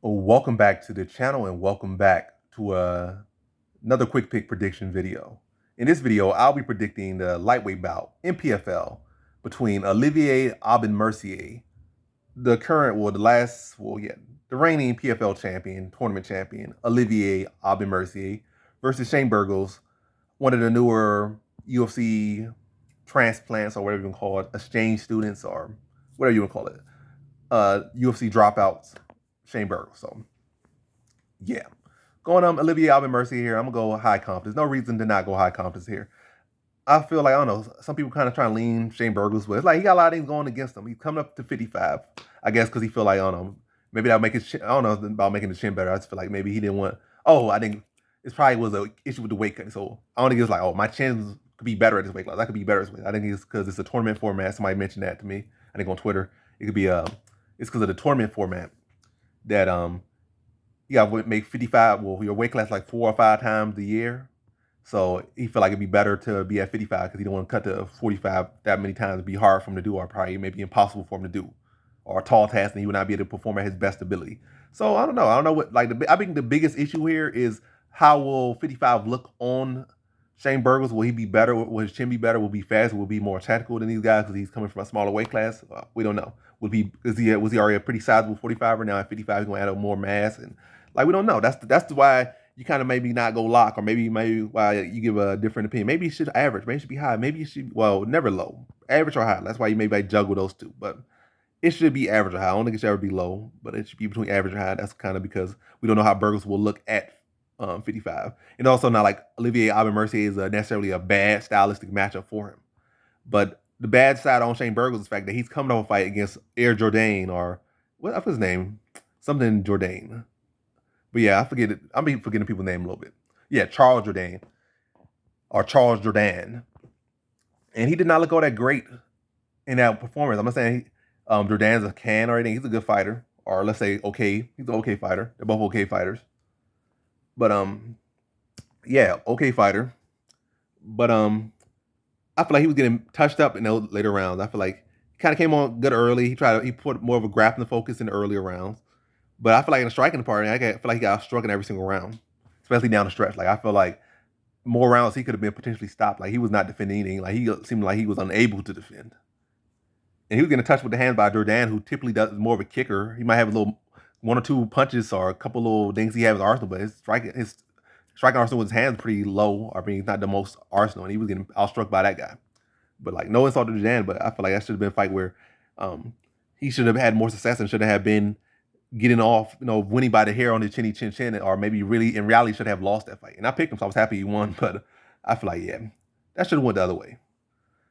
Welcome back to the channel and welcome back to another quick pick prediction video. In this video, I'll be predicting the lightweight bout in PFL between Olivier Aubin Mercier, the reigning PFL champion, tournament champion, Olivier Aubin Mercier, versus Shane Burgos, one of the newer UFC transplants or whatever you want to call it, exchange students or whatever you want to call it, UFC dropouts, Shane Burgos. So yeah. Going Olivier Aubin Mercier here. I'm gonna go high confidence. No reason to not go high confidence here. I feel like, I don't know, some people kind of trying to lean Shane Burgos with. It's like he got a lot of things going against him. He's coming up to 55. I guess because he feel like, I don't know, maybe that'll make his chin, I don't know about making the chin better. I just feel like maybe he didn't want, I think it probably was an issue with the weight cut. So I don't think it's like, my chins could be better at this weight class. I could be better at this weight. I think it's because it's a tournament format. Somebody mentioned that to me. I think on Twitter. It could be it's because of the tournament format that you got to make 55. Well, your weight class like 4 or 5 times a year. So he felt like it'd be better to be at 55 because he don't want to cut to 45 that many times. It'd be hard for him to do, or probably maybe impossible for him to do, or a tall task, and he would not be able to perform at his best ability. So I don't know. I don't know what, like, I think the biggest issue here is how will 55 look on Shane Burgos? Will he be better? Will his chin be better? Will he be faster? Will he be more tactical than these guys because he's coming from a smaller weight class? We don't know. Was he already a pretty sizable 45er? Now at 55 he's gonna add up more mass, and like, we don't know. That's why you kind of maybe not go lock, or maybe why you give a different opinion. Maybe it should average. Maybe it should be high. Maybe it should, well, never low. Average or high. That's why you maybe juggle those two. But it should be average or high. I don't think it should ever be low, but it should be between average and high. That's kind of because we don't know how Burgos will look at 55. And also not like Olivier Aubin Mercier is necessarily a bad stylistic matchup for him. But the bad side on Shane Burgos is the fact that he's coming off a fight against Air Jourdain, or what's his name? Something Jourdain. But yeah, I forget it. I'm forgetting people's name a little bit. Yeah, Charles Jourdain or Charles Jourdain, and he did not look all that great in that performance. I'm not saying Jourdain's a can or anything. He's a good fighter, or let's say okay. He's an okay fighter. They're both okay fighters. But yeah, okay fighter. But I feel like he was getting touched up in those later rounds. I feel like he kind of came on good early. He put more of a grappling focus in the earlier rounds. But I feel like in the striking part, I feel like he got struck in every single round, especially down the stretch. Like, I feel like more rounds he could have been potentially stopped. Like, he was not defending anything. Like, he seemed like he was unable to defend. And he was getting touched with the hand by Jourdain, who typically does more of a kicker. He might have a little 1 or 2 punches or a couple little things he has in his arsenal, but his striking arsenal with his hands pretty low. I mean, he's not the most arsenal, and he was getting outstruck by that guy. But like, no insult to Jourdain, but I feel like that should have been a fight where he should have had more success and should have been getting off, winning by the hair on the chinny chin chin, or maybe really in reality should have lost that fight. And I picked him, so I was happy he won. But I feel like, yeah, that should have went the other way.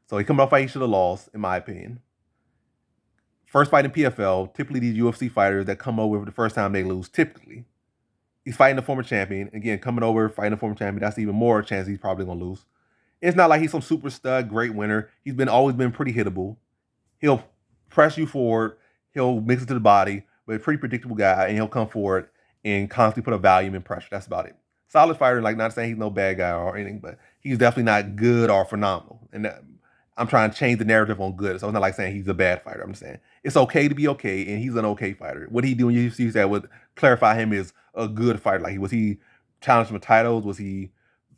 So he coming off fight he should have lost, in my opinion. First fight in PFL. Typically, these UFC fighters that come over for the first time they lose. Typically, he's fighting the former champion. Again, coming over fighting the former champion. That's even more chance he's probably gonna lose. It's not like he's some super stud, great winner. He's always been pretty hittable. He'll press you forward. He'll mix it to the body. But a pretty predictable guy, and he'll come forward and constantly put a volume and pressure. That's about it. Solid fighter, like, not saying he's no bad guy or anything, but he's definitely not good or phenomenal. And I'm trying to change the narrative on good. So it's not like saying he's a bad fighter. I'm just saying it's okay to be okay, and he's an okay fighter. What he doing, you see that would clarify him as a good fighter. Like, was he challenging for titles? Was he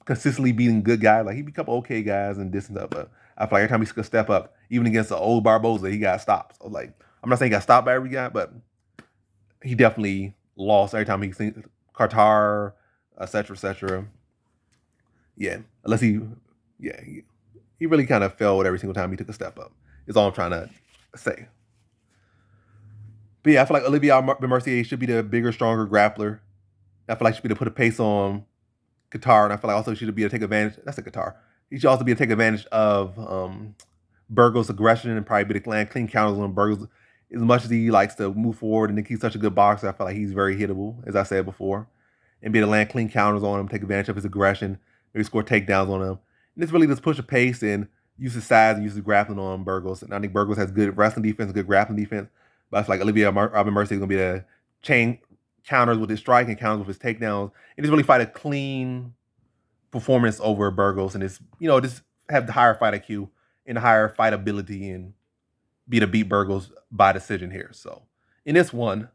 consistently beating good guys? Like, he beat a couple okay guys and this and that. But I feel like every time he could step up, even against the old Barboza, he got stopped. So, like, I'm not saying he got stopped by every guy, but he definitely lost every time he seen Qatar, etc., etc. Yeah, unless he really kind of failed every single time he took a step up. Is all I'm trying to say. But yeah, I feel like Olivier Mercier should be the bigger, stronger grappler. I feel like he should be able to put a pace on Qatar, and I feel like also he should be able to take advantage. That's a Qatar. He should also be able to take advantage of Burgos' aggression and probably be able to land clean counters on Burgos. As much as he likes to move forward and think he's such a good boxer, I feel like he's very hittable, as I said before. And be able to land clean counters on him, take advantage of his aggression, maybe score takedowns on him. And it's really just push a pace and use his size and use his grappling on Burgos. And I think Burgos has good wrestling defense, good grappling defense. But I feel like Olivier Aubin Mercier is going to be the chain counters with his strike and counters with his takedowns. And just really fight a clean performance over Burgos. And just have the higher fight IQ and the higher fight ability and be to beat Burgos by decision here. So in this one,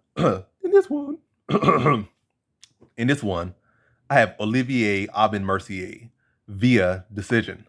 In this one, I have Olivier Aubin Mercier via decision.